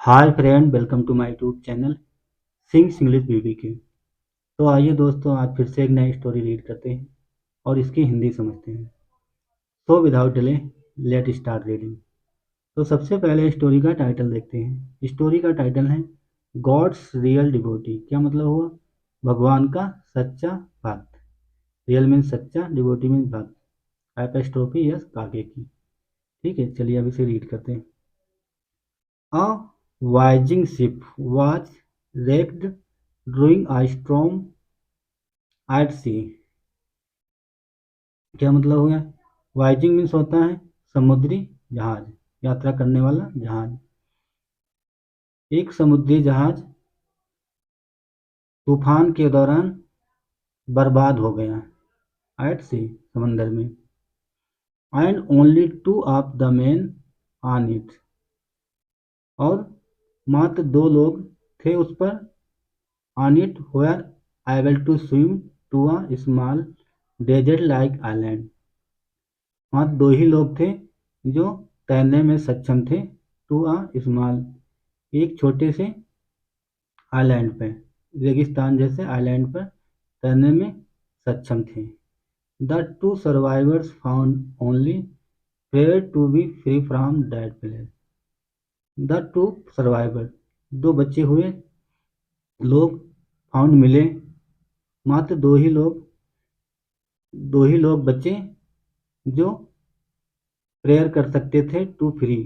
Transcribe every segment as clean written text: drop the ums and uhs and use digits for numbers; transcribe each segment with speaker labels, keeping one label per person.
Speaker 1: Hi friend, welcome to my YouTube channel sings English BB K. तो आइए दोस्तों, आज फिर से एक नई स्टोरी रीड करते हैं और इसकी हिंदी समझते हैं। So without delay let start reading. तो सबसे पहले स्टोरी का टाइटल देखते हैं। स्टोरी का टाइटल है गॉड्स रियल डिवोटी। क्या मतलब हुआ? भगवान का सच्चा भक्त। रियल मीन्स सच्चा, डिवोटी मीन्स भक्त। एपोस्ट्रोफी यस काके की। ठीक है, चलिए अब इसे रीड करते हैं। A Viking ship was wrecked during a storm at sea। क्या मतलब हुआ? वाइजिंग मीन्स होता है समुद्री जहाज, यात्रा करने वाला जहाज। एक समुद्री जहाज तूफान के दौरान बर्बाद हो गया एट सी, समंदर में। And only two of the man on it. और मात्र दो लोग थे उस पर। On it were able to swim to a small desert like island. मात्र दो ही लोग थे जो तैरने में सक्षम थे। टू अ स्मॉल, एक छोटे से आइलैंड पर, रेगिस्तान जैसे आइलैंड पर तैरने में सक्षम थे। The two survivors found only prayer to be free from that place. The two survivor, दो बचे हुए लोग, फाउंड मिले, मात्र दो ही लोग बचे जो प्रेयर कर सकते थे टू फ्री,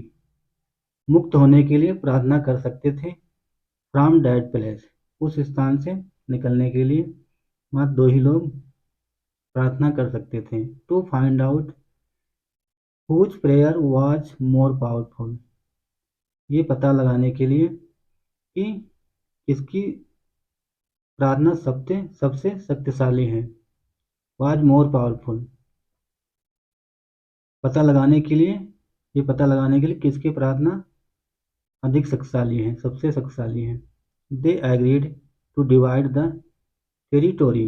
Speaker 1: मुक्त होने के लिए प्रार्थना कर सकते थे। फ्रॉम डैट प्लेस, उस स्थान से निकलने के लिए मात्र दो ही लोग प्रार्थना कर सकते थे। To find out whose prayer was more powerful, ये पता लगाने के लिए कि किसकी प्रार्थना सबसे शक्तिशाली है। वाज मोर पावरफुल, पता लगाने के लिए, ये पता लगाने के लिए किसकी प्रार्थना अधिक शक्तिशाली है, सबसे शक्तिशाली है। They agreed to divide the territory,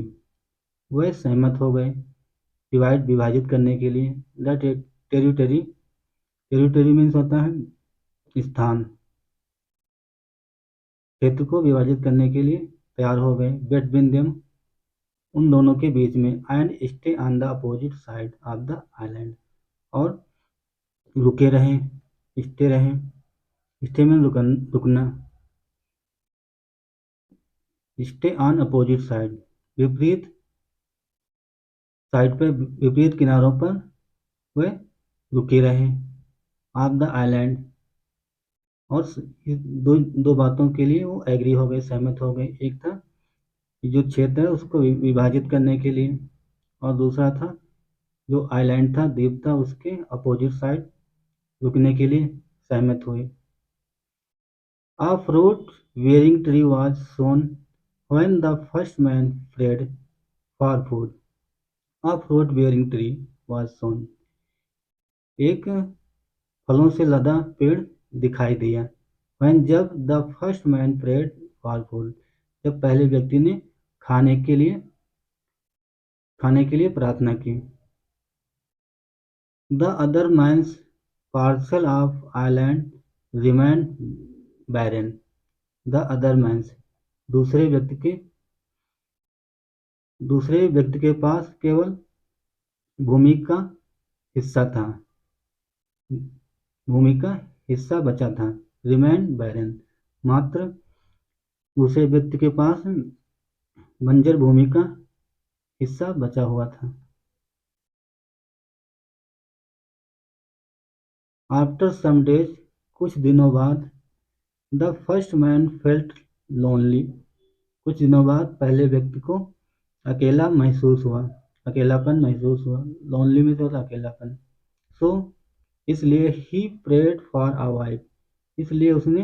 Speaker 1: वह सहमत हो गए डिवाइड, विभाजित करने के लिए। द टेरिटरी, टेरिटरी मीन्स होता है स्थान, क्षेत्र को विभाजित करने के लिए तैयार हो गए। बिटवीन देम, उन दोनों के बीच में। And stay on the opposite side of the island, और रुके रहें, स्टे रहें। स्टे में रुकना। स्टे ऑन अपोजिट साइड, विपरीत साइड पर, विपरीत किनारों पर वे रुके रहे। ऑफ द आइलैंड, और दो बातों के लिए वो एग्री हो गए, सहमत हो गए। एक था जो क्षेत्र है उसको विभाजित करने के लिए, और दूसरा था जो आइलैंड था, द्वीप था, उसके अपोजिट साइड रुकने के लिए सहमत हुए। A fruit bearing tree was sown when the first man prayed for food। A fruit bearing tree was sown, एक फलों से लदा पेड़ दिखाई दिया। When, जब the first man prayed for food, जब पहले व्यक्ति ने खाने के लिए प्रार्थना की। The other man's parcel of island remained barren। The other man's, दूसरे व्यक्ति के पास केवल भूमि का हिस्सा था, भूमि का हिस्सा बचा था। रिमेन बैरन, मात्र दूसरे व्यक्ति के पास बंजर भूमि का हिस्सा बचा हुआ था। आफ्टर सम डेज, कुछ दिनों बाद। The first man felt lonely, कुछ दिनों बाद पहले व्यक्ति को अकेला महसूस हुआ, अकेलापन महसूस हुआ। लोनली में तो अकेलापन। सो, इसलिए ही प्रेड फॉर अ वाइफ, इसलिए उसने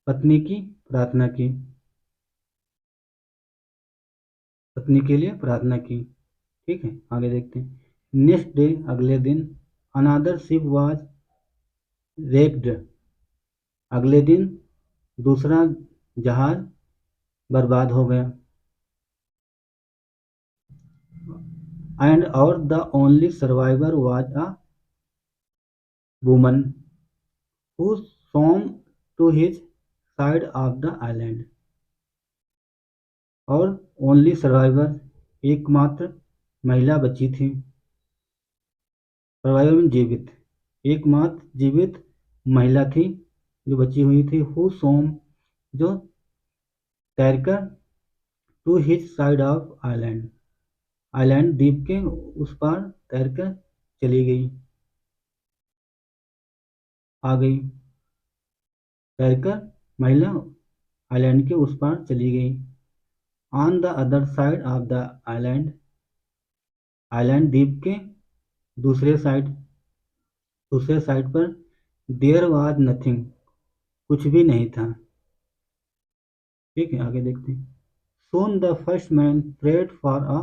Speaker 1: पत्नी की प्रार्थना की, पत्नी के लिए प्रार्थना की। ठीक है, आगे देखते हैं। नेक्स्ट डे, अगले दिन। अनादर शिप वाज रेक्ड, अगले दिन दूसरा जहाज बर्बाद हो गया। एंड और the only survivor was a woman who swam to his side of the island, और ओनली सर्वाइवर, एकमात्र महिला बची थी। सर्वाइवर में जीवित, एकमात्र जीवित महिला थी जो बची हुई थी। हु सोम, जो तैरकर to his side of island, island द्वीप के उस पार तैरकर चली गई, आ गई। तैरकर महिला आइलैंड के उस पार चली गई। On the other side of the island, island द्वीप के दूसरे साइड पर देयर वाज नथिंग, कुछ भी नहीं था। ठीक है, आगे देखते हैं। Soon the first man prayed for a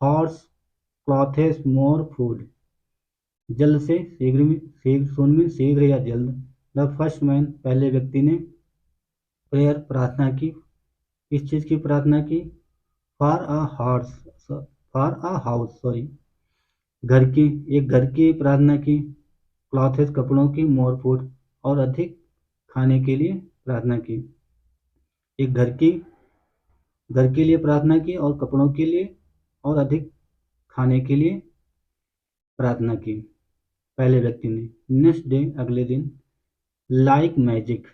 Speaker 1: horse, clothes, more food. जल्द से शीघ्र में, सोन में शीघ्र या जल्द। द फर्स्ट मैन, पहले व्यक्ति ने, प्रेयर, प्रार्थना की। किस चीज़ की प्रार्थना की? For a horse, for a house, sorry, घर की, एक घर की प्रार्थना की। क्लॉथेस, कपड़ों की। मोर फूड, और अधिक खाने के लिए प्रार्थना की। एक घर के लिए प्रार्थना की, और कपड़ों के लिए और अधिक खाने के लिए प्रार्थना की पहले व्यक्ति ने। नेक्स्ट डे, अगले दिन, लाइक मैजिक,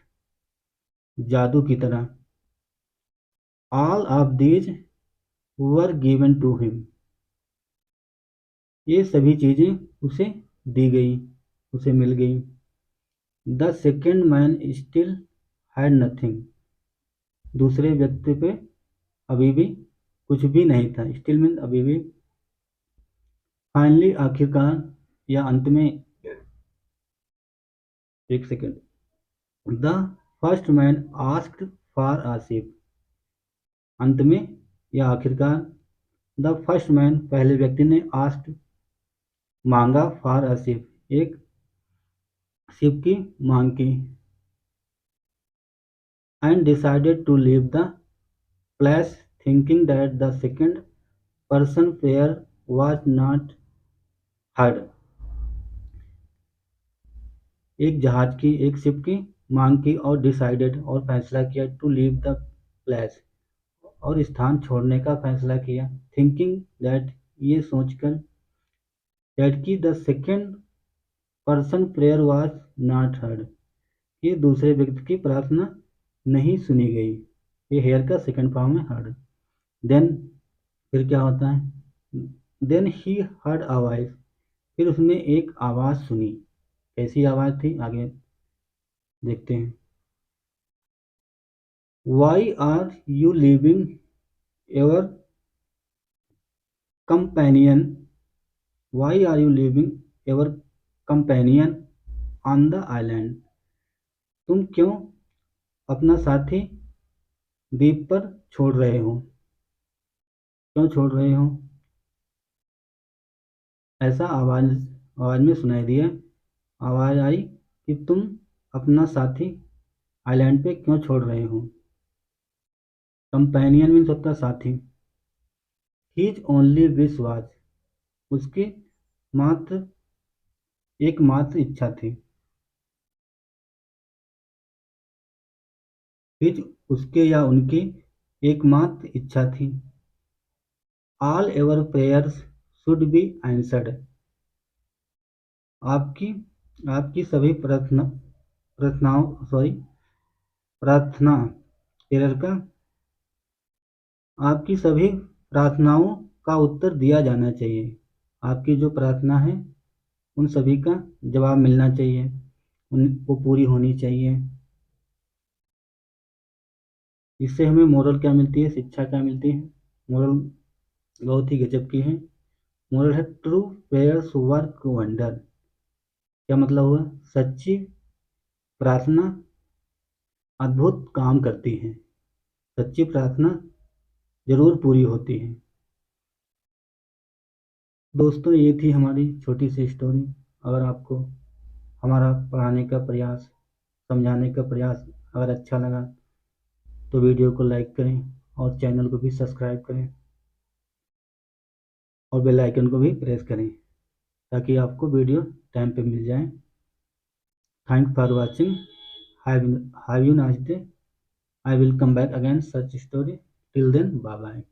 Speaker 1: जादू की तरह, all of these were given to him, ये सभी चीजें उसे दी गई, उसे मिल गई। The second man still had nothing, दूसरे व्यक्ति पे अभी भी कुछ भी नहीं था। स्टिल मीन अभी भी। फाइनली, आखिरकार या अंत में, एक second, the first man asked for a ship, अंत में या आखिरकार, द फर्स्ट मैन, पहले व्यक्ति ने, आस्क्ड, मांगा, फॉर अ शिप, एक शिप की मांग की। And decided to leave the place, thinking that the second person prayer was not heard, एक जहाज की, एक शिप की मांग की, और डिसाइडेड, और फैसला किया, टू लीव द प्लेस, और स्थान छोड़ने का फैसला किया। थिंकिंग दैट, ये सोचकर, दैट की the second person prayer was not heard, कि दूसरे व्यक्ति की प्रार्थना नहीं सुनी गई। ये हेयर का सेकेंड फॉर्म है, हर्ड। देन, फिर क्या होता है? Then he heard a voice, फिर उसने एक आवाज़ सुनी। कैसी आवाज़ थी, आगे देखते हैं। Why are you living ever companion, why are you living ever companion on the island, तुम क्यों अपना साथी द्वीप पर छोड़ रहे हो? क्यों छोड़ रहे हो? ऐसा आवाज़ में सुनाई दिया, आवाज़ आई कि तुम अपना साथी आइलैंड पे क्यों छोड़ रहे हो? कंपेनियन मीन्स होता साथी। हीज ओनली विश वाज, उसकी मात्र एकमात्र इच्छा थी। हिज, उसके या उनकी एकमात्र इच्छा थी। All ever prayers should be answered, आपकी आपकी सभी प्रार्थना, एरर का, आपकी सभी प्रार्थनाओं का उत्तर दिया जाना चाहिए। आपकी जो प्रार्थना है उन सभी का जवाब मिलना चाहिए, वो पूरी होनी चाहिए। इससे हमें मोरल क्या मिलती है, शिक्षा क्या मिलती है? मोरल बहुत ही गजब की है। मोरल है, ट्रू प्रेयर्स वर्क वंडर। क्या मतलब हुआ? सच्ची प्रार्थना अद्भुत काम करती है, सच्ची प्रार्थना जरूर पूरी होती है। दोस्तों, ये थी हमारी छोटी सी स्टोरी। अगर आपको हमारा पढ़ाने का प्रयास, समझाने का प्रयास अगर अच्छा लगा तो वीडियो को लाइक करें, और चैनल को भी सब्सक्राइब करें, और बेल आइकन को भी प्रेस करें, ताकि आपको वीडियो टाइम पे मिल जाए। Thank for watching. Have you nice day. I will come back again such story. Till then, bye bye.